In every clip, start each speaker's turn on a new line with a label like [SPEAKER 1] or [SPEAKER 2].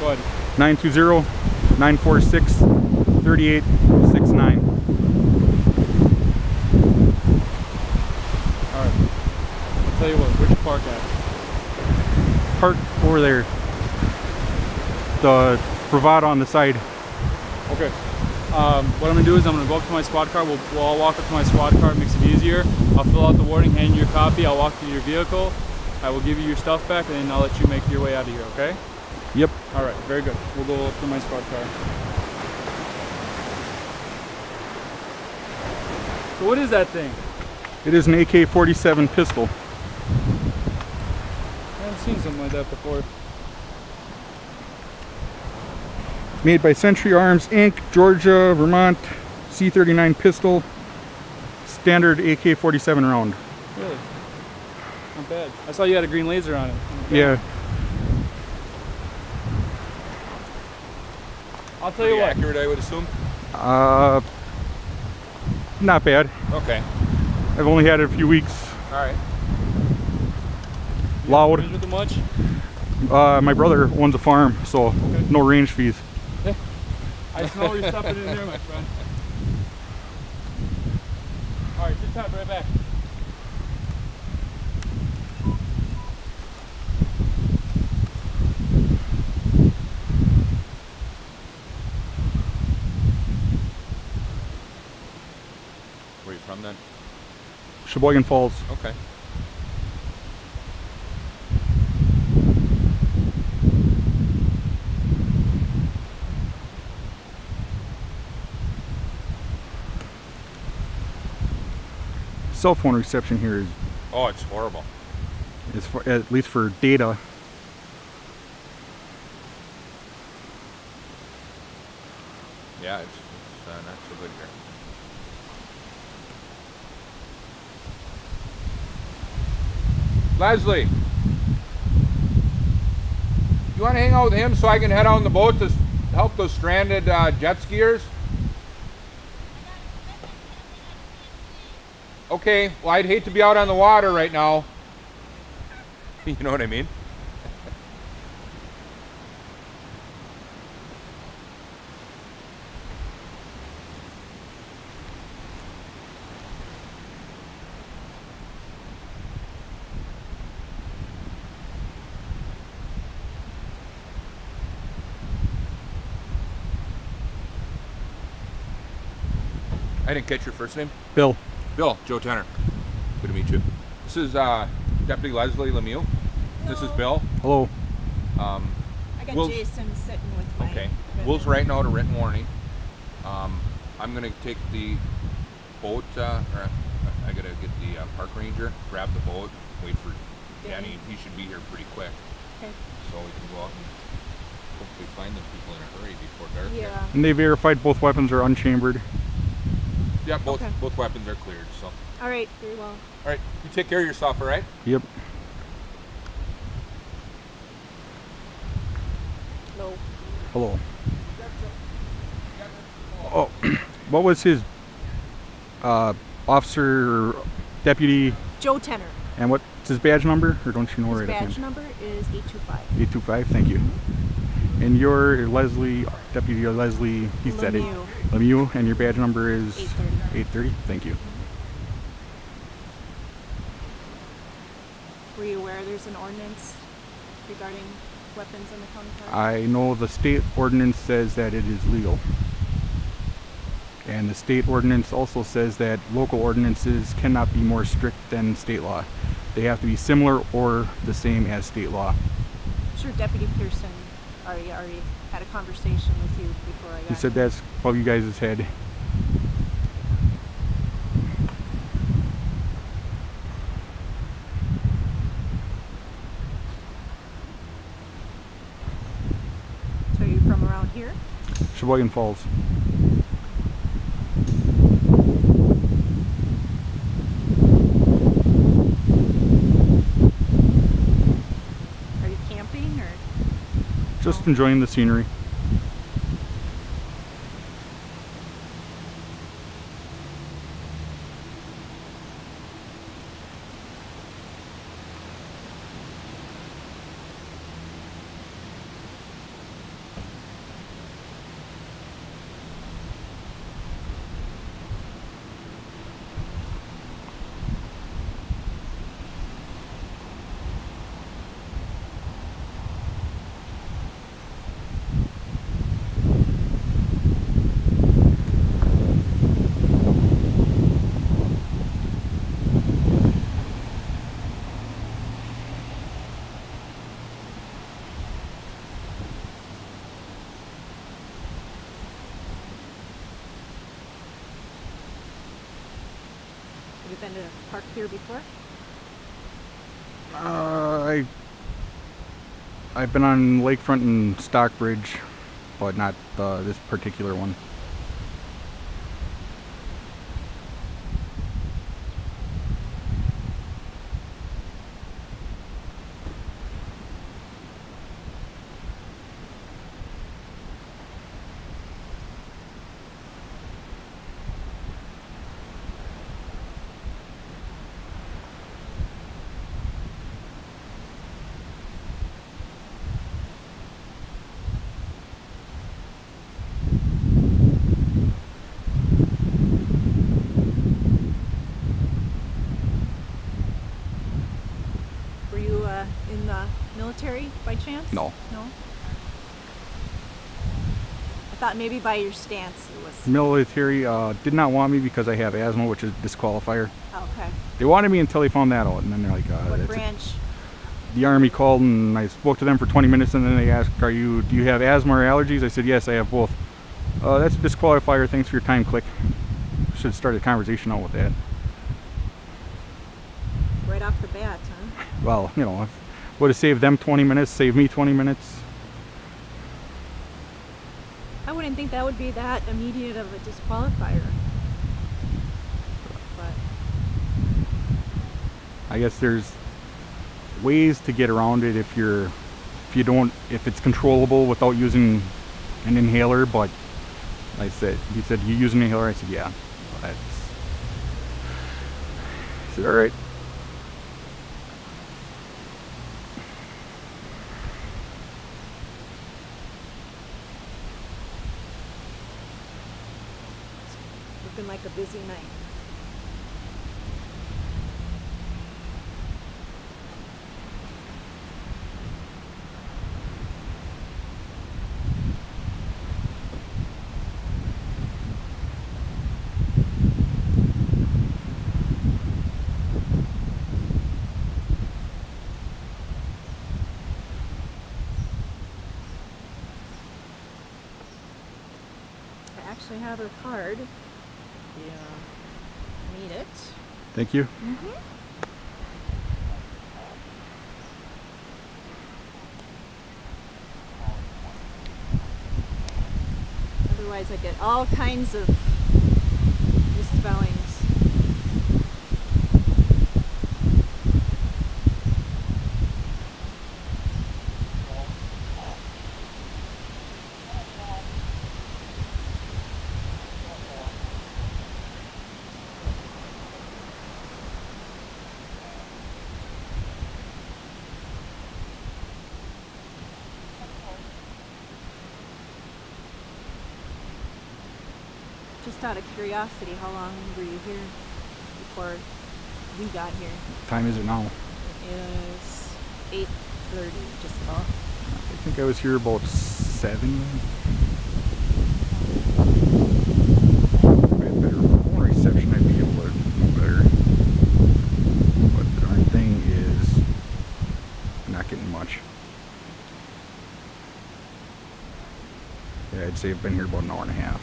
[SPEAKER 1] Go ahead.
[SPEAKER 2] 920-946-3869.
[SPEAKER 1] Alright. I'll tell you what, where'd you park at?
[SPEAKER 2] Park over there. The bravado on the side.
[SPEAKER 1] Okay. What I'm going to do is I'm going to go up to my squad car. We'll all walk up to my squad car. It makes it easier. I'll fill out the warning, hand you your copy. I'll walk to your vehicle. I will give you your stuff back, and then I'll let you make your way out of here, okay?
[SPEAKER 2] Yep.
[SPEAKER 1] Alright, very good. We'll go up to my squad car. So what is that thing?
[SPEAKER 2] It is an AK-47 pistol.
[SPEAKER 1] I haven't seen something like that before.
[SPEAKER 2] Made by Century Arms Inc., Georgia, Vermont. C39 pistol. Standard AK-47 round.
[SPEAKER 1] Really? Not bad. I saw you had a green laser on it. Okay.
[SPEAKER 2] Yeah.
[SPEAKER 1] I'll tell you what.
[SPEAKER 3] Accurate, I would assume?
[SPEAKER 2] Not bad.
[SPEAKER 3] Okay.
[SPEAKER 2] I've only had it a few weeks.
[SPEAKER 3] Alright.
[SPEAKER 2] Loud.
[SPEAKER 1] With it much?
[SPEAKER 2] My brother owns a farm, so
[SPEAKER 1] okay.
[SPEAKER 2] No range fees.
[SPEAKER 1] I smell you're stepping in there, my friend. Alright, just tap right back.
[SPEAKER 3] Where are you from then?
[SPEAKER 2] Sheboygan Falls.
[SPEAKER 3] Okay.
[SPEAKER 2] Cell phone reception here is,
[SPEAKER 3] Oh, it's horrible.
[SPEAKER 2] at least for data.
[SPEAKER 3] Yeah, it's not so good here. Leslie, you want to hang out with him so I can head out on the boat to help those stranded jet skiers? Okay, well, I'd hate to be out on the water right now. You know what I mean? I didn't catch your first name.
[SPEAKER 2] Bill.
[SPEAKER 3] Bill, Joe Tanner. Good to meet you. This is Deputy Leslie Lemieux. This is Bill.
[SPEAKER 2] Hello.
[SPEAKER 4] I got Jason sitting with my...
[SPEAKER 3] Okay. Will's writing out a written warning. I'm going to take the boat, or I got to get the park ranger, grab the boat, wait for Danny. He should be here pretty quick.
[SPEAKER 4] Okay.
[SPEAKER 3] So we can go out and hopefully find the people in a hurry before dark.
[SPEAKER 4] Yeah.
[SPEAKER 2] And they verified both weapons are unchambered.
[SPEAKER 3] Yeah, both weapons are cleared. So.
[SPEAKER 4] All right, very well.
[SPEAKER 3] All right, you take care of yourself, all right?
[SPEAKER 2] Yep.
[SPEAKER 4] No.
[SPEAKER 2] Hello. Oh, what was his officer or deputy?
[SPEAKER 4] Joe Tenner.
[SPEAKER 2] And what's his badge number? Or don't you know
[SPEAKER 4] His
[SPEAKER 2] right
[SPEAKER 4] badge number is 825.
[SPEAKER 2] 825, thank you. And your Leslie, Deputy Leslie, he said it. Lemieux, and your badge number is
[SPEAKER 4] 830.
[SPEAKER 2] 830, thank you.
[SPEAKER 4] Were you aware there's an ordinance regarding weapons in the county park?
[SPEAKER 2] I know the state ordinance says that it is legal. And the state ordinance also says that local ordinances cannot be more strict than state law. They have to be similar or the same as state law.
[SPEAKER 4] I'm sure Deputy Pearson already had a conversation with you before I got
[SPEAKER 2] He said
[SPEAKER 4] here.
[SPEAKER 2] that's above you guys' head.
[SPEAKER 4] So are you from around here?
[SPEAKER 2] Sheboygan Falls.
[SPEAKER 4] Are you camping or?
[SPEAKER 2] Just enjoying the scenery.
[SPEAKER 4] you been to park here before?
[SPEAKER 2] I've been on Lakefront and Stockbridge, but not this particular one.
[SPEAKER 4] Were you in the military by chance?
[SPEAKER 2] No.
[SPEAKER 4] No? I thought maybe by your stance it was.
[SPEAKER 2] Military did not want me because I have asthma, which is disqualifier.
[SPEAKER 4] Oh, okay.
[SPEAKER 2] They wanted me until they found that out, and then they're like,
[SPEAKER 4] What
[SPEAKER 2] that's
[SPEAKER 4] branch?
[SPEAKER 2] the Army called, and I spoke to them for 20 minutes, and then they asked, do you have asthma or allergies? I said, yes, I have both. That's a disqualifier. Thanks for your time. Click. Should have started a conversation out with that.
[SPEAKER 4] Right off the bat, huh?
[SPEAKER 2] Well, you know, would have saved them 20 minutes, saved me 20 minutes.
[SPEAKER 4] I wouldn't think that would be that immediate of a disqualifier. But
[SPEAKER 2] I guess there's ways to get around it if it's controllable without using an inhaler. But he said, you use an inhaler? I said, yeah. I said, all right.
[SPEAKER 4] looking like a busy night. I actually have her card. Yeah, need it.
[SPEAKER 2] Thank you.
[SPEAKER 4] Mm-hmm. Otherwise, I get all kinds of misspellings. Just out of curiosity, how long were you here before we got here?
[SPEAKER 2] What time is it now?
[SPEAKER 4] It is 8:30, just about.
[SPEAKER 2] I think I was here about 7. If I had better phone reception, I'd be able to know better. But the darn thing is not getting much. Yeah, I'd say I've been here about an hour and a half.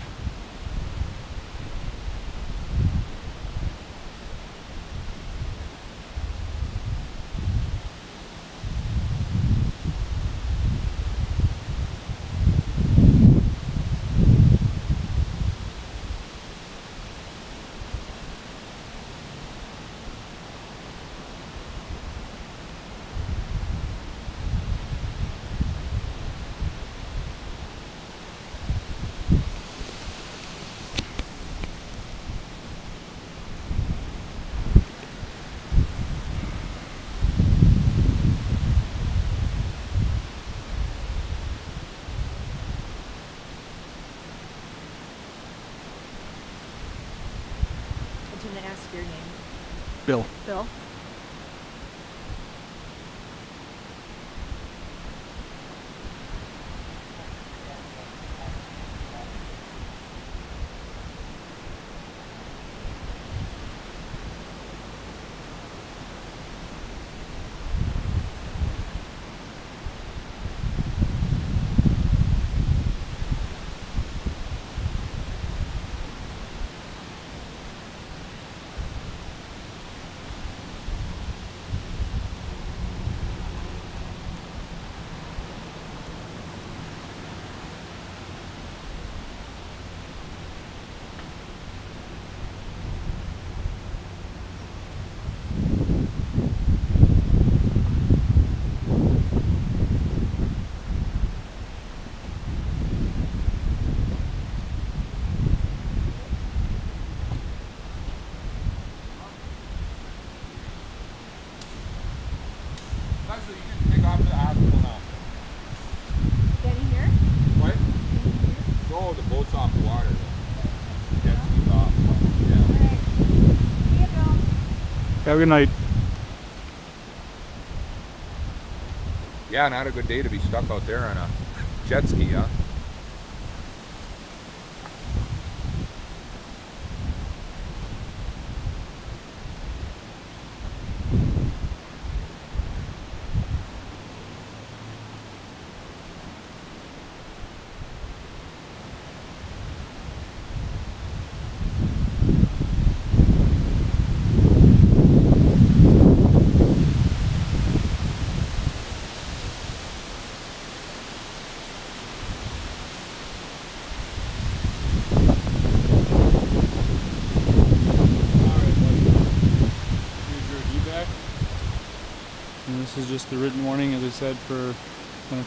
[SPEAKER 4] I didn't ask your name.
[SPEAKER 2] Bill.
[SPEAKER 4] Bill?
[SPEAKER 3] boat's off the water. The jet ski's off. Yeah.
[SPEAKER 4] Alright. See you, Bill.
[SPEAKER 2] Have a good night.
[SPEAKER 3] Yeah, not a good day to be stuck out there on a jet ski, huh?
[SPEAKER 1] And this is just the written warning, as I said, for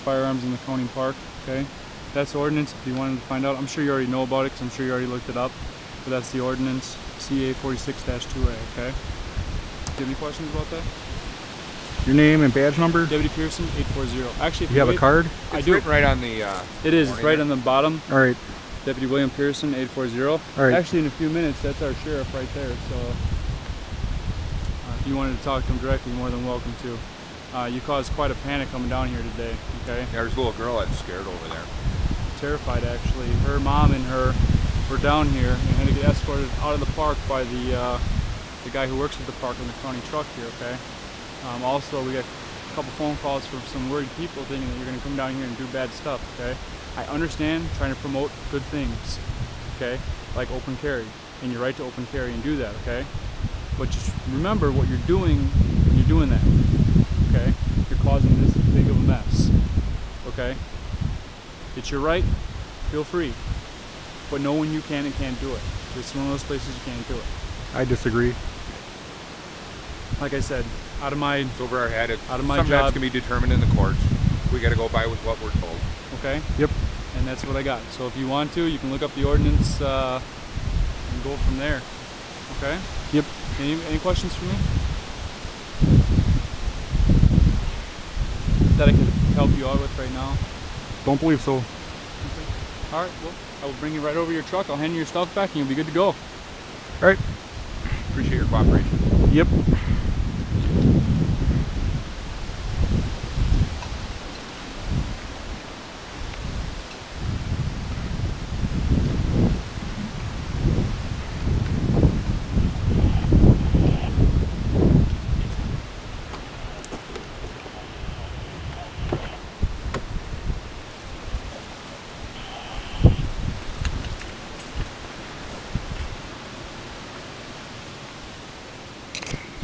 [SPEAKER 1] firearms in the county park, okay? That's the ordinance if you wanted to find out. I'm sure you already know about it because I'm sure you already looked it up. But that's the ordinance, CA 46-2A, okay? Do you have any questions about that?
[SPEAKER 2] Your name and badge number?
[SPEAKER 1] Deputy Pearson, 840. Actually, if
[SPEAKER 2] You have a
[SPEAKER 1] wait-
[SPEAKER 2] card?
[SPEAKER 1] I
[SPEAKER 3] It's
[SPEAKER 1] do.
[SPEAKER 3] written right on the.
[SPEAKER 1] It is. It's
[SPEAKER 3] warning
[SPEAKER 1] right
[SPEAKER 3] there.
[SPEAKER 1] on the bottom.
[SPEAKER 2] All right.
[SPEAKER 1] Deputy William Pearson, 840.
[SPEAKER 2] All right.
[SPEAKER 1] Actually, in a few minutes, that's our sheriff right there. So, if you wanted to talk to him directly, you're more than welcome to. You caused quite a panic coming down here today, okay?
[SPEAKER 3] Yeah, there's a little girl that's scared over there.
[SPEAKER 1] Terrified, actually. Her mom and her were down here and had to get escorted out of the park by the guy who works at the park in the county truck here, okay? Also, we got a couple phone calls from some worried people thinking that you're going to come down here and do bad stuff, okay? I understand trying to promote good things, okay? Like open carry, and your right to open carry and do that, okay? But just remember what you're doing when you're doing that, okay? You're causing this big of a mess, okay? It's your right, feel free. But know when you can and can't do it. It's one of those places you can't do it.
[SPEAKER 2] I disagree.
[SPEAKER 1] Like I said, out of my,
[SPEAKER 3] It's over our head. It's
[SPEAKER 1] Out of my
[SPEAKER 3] something that's
[SPEAKER 1] job.
[SPEAKER 3] going to be determined in the courts. We got to go by with what we're told.
[SPEAKER 1] okay?
[SPEAKER 2] Yep.
[SPEAKER 1] And that's what I got. So if you want to, you can look up the ordinance and go from there, okay?
[SPEAKER 2] Yep.
[SPEAKER 1] Any questions for me? That I could help you out with right now?
[SPEAKER 2] Don't believe so.
[SPEAKER 1] All right, well, I will bring you right over your truck. I'll hand you your stuff back and you'll be good to go.
[SPEAKER 2] All right.
[SPEAKER 3] Appreciate your cooperation.
[SPEAKER 2] Yep.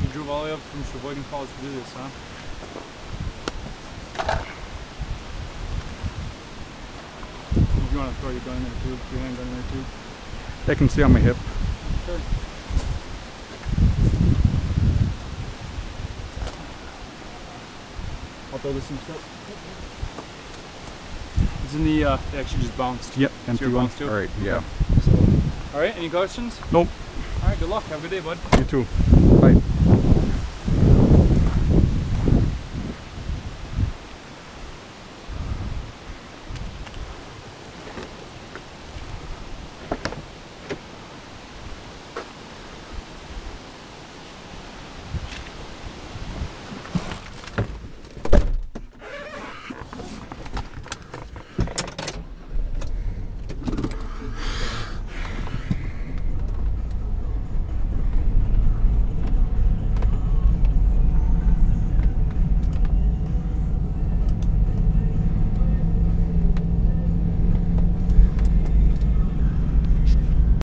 [SPEAKER 1] You drove all the way up from Sheboygan Falls to do this, huh? If you want to throw your gun in there too, your handgun in there too.
[SPEAKER 2] That can stay on my hip.
[SPEAKER 1] Sure. I'll throw this in the truck. It's in the, it actually just bounced.
[SPEAKER 2] Yep.
[SPEAKER 1] It's
[SPEAKER 2] Empty
[SPEAKER 1] your
[SPEAKER 2] one.
[SPEAKER 1] bounce too?
[SPEAKER 2] All right. Yeah.
[SPEAKER 1] So, all right, any questions?
[SPEAKER 2] Nope.
[SPEAKER 1] All right, good luck. Have a good day, bud.
[SPEAKER 2] You too. Bye.